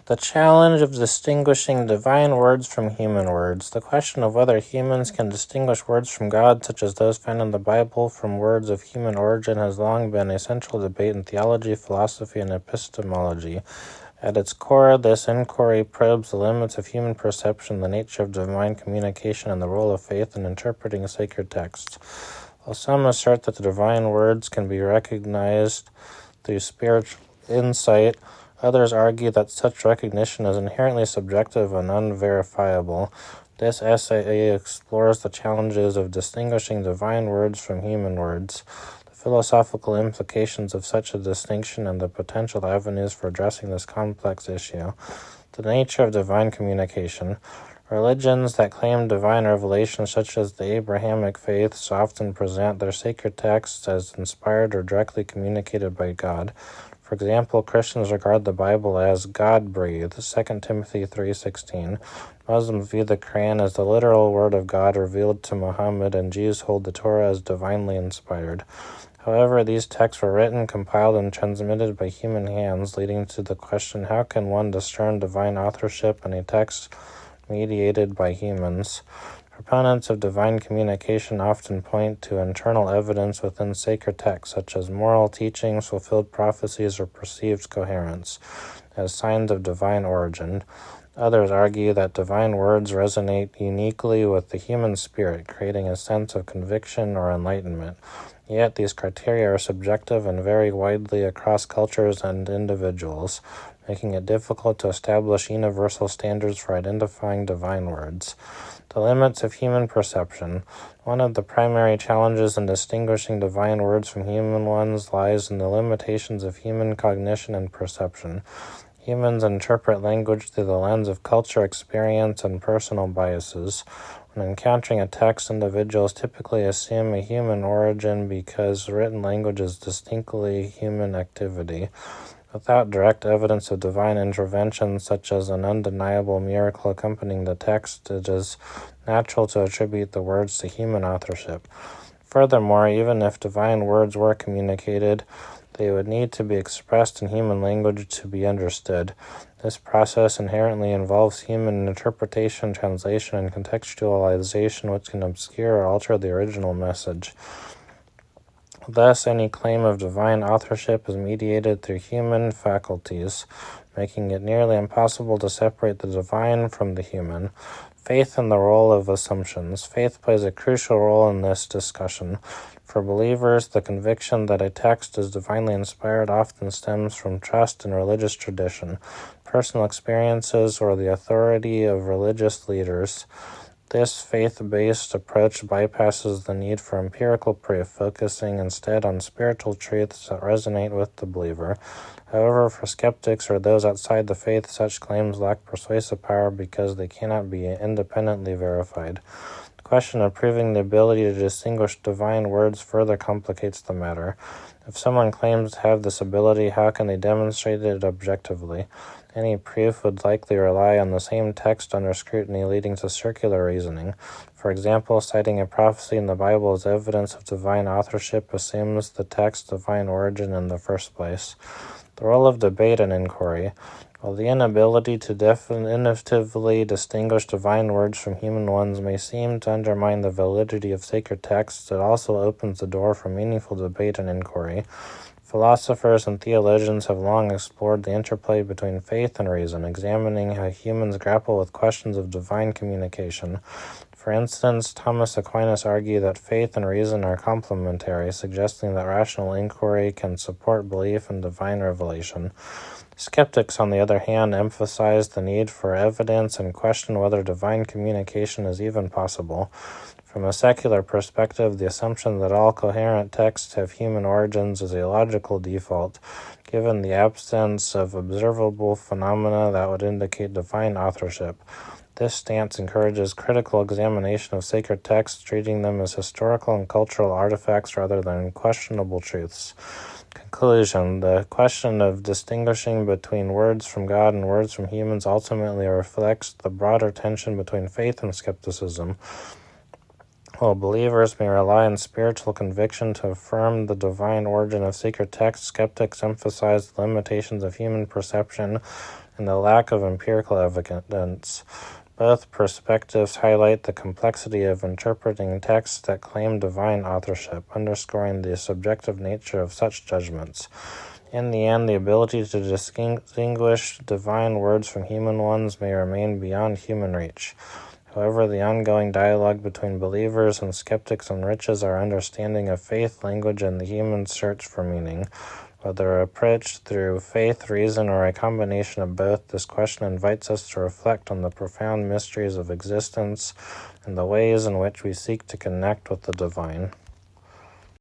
The challenge of distinguishing divine words from human words. The question of whether humans can distinguish words from God, such as those found in the Bible, from words of human origin has long been a central debate in theology, philosophy, and epistemology. At its core, this inquiry probes the limits of human perception, the nature of divine communication, and the role of faith in interpreting sacred texts. While some assert that the divine words can be recognized through spiritual insight, others argue that such recognition is inherently subjective and unverifiable. This essay explores the challenges of distinguishing divine words from human words, the philosophical implications of such a distinction, and the potential avenues for addressing this complex issue. The nature of divine communication. Religions that claim divine revelation, such as the Abrahamic faiths, often present their sacred texts as inspired or directly communicated by God. For example, Christians regard the Bible as God-breathed, 2 Timothy 3:16. Muslims view the Quran as the literal word of God revealed to Muhammad, and Jews hold the Torah as divinely inspired. However, these texts were written, compiled, and transmitted by human hands, leading to the question, how can one discern divine authorship in a text mediated by humans? Proponents of divine communication often point to internal evidence within sacred texts, such as moral teachings, fulfilled prophecies, or perceived coherence, as signs of divine origin. Others argue that divine words resonate uniquely with the human spirit, creating a sense of conviction or enlightenment. Yet these criteria are subjective and vary widely across cultures and individuals, making it difficult to establish universal standards for identifying divine words. The limits of human perception. One of the primary challenges in distinguishing divine words from human ones lies in the limitations of human cognition and perception. Humans interpret language through the lens of culture, experience, and personal biases. When encountering a text, individuals typically assume a human origin because written language is distinctly human activity. Without direct evidence of divine intervention, such as an undeniable miracle accompanying the text, it is natural to attribute the words to human authorship. Furthermore, even if divine words were communicated, they would need to be expressed in human language to be understood. This process inherently involves human interpretation, translation, and contextualization, which can obscure or alter the original message. Thus, any claim of divine authorship is mediated through human faculties, making it nearly impossible to separate the divine from the human. Faith and the role of assumptions. Faith plays a crucial role in this discussion. For believers, the conviction that a text is divinely inspired often stems from trust in religious tradition, personal experiences, or the authority of religious leaders. This faith-based approach bypasses the need for empirical proof, focusing instead on spiritual truths that resonate with the believer. However, for skeptics or those outside the faith, such claims lack persuasive power because they cannot be independently verified. The question of proving the ability to distinguish divine words further complicates the matter. If someone claims to have this ability, how can they demonstrate it objectively? Any proof would likely rely on the same text under scrutiny, leading to circular reasoning. For example, citing a prophecy in the Bible as evidence of divine authorship assumes the text's divine origin in the first place. The role of debate and inquiry. While the inability to definitively distinguish divine words from human ones may seem to undermine the validity of sacred texts, it also opens the door for meaningful debate and inquiry. Philosophers and theologians have long explored the interplay between faith and reason, examining how humans grapple with questions of divine communication. For instance, Thomas Aquinas argued that faith and reason are complementary, suggesting that rational inquiry can support belief in divine revelation. Skeptics, on the other hand, emphasize the need for evidence and question whether divine communication is even possible. From a secular perspective, the assumption that all coherent texts have human origins is a logical default, given the absence of observable phenomena that would indicate divine authorship. This stance encourages critical examination of sacred texts, treating them as historical and cultural artifacts rather than questionable truths. Conclusion. The question of distinguishing between words from God and words from humans ultimately reflects the broader tension between faith and skepticism. While believers may rely on spiritual conviction to affirm the divine origin of sacred texts, skeptics emphasize the limitations of human perception, and the lack of empirical evidence. Both perspectives highlight the complexity of interpreting texts that claim divine authorship, underscoring the subjective nature of such judgments. In the end, the ability to distinguish divine words from human ones may remain beyond human reach. However, the ongoing dialogue between believers and skeptics enriches our understanding of faith, language, and the human search for meaning. Whether approached through faith, reason, or a combination of both, this question invites us to reflect on the profound mysteries of existence and the ways in which we seek to connect with the divine.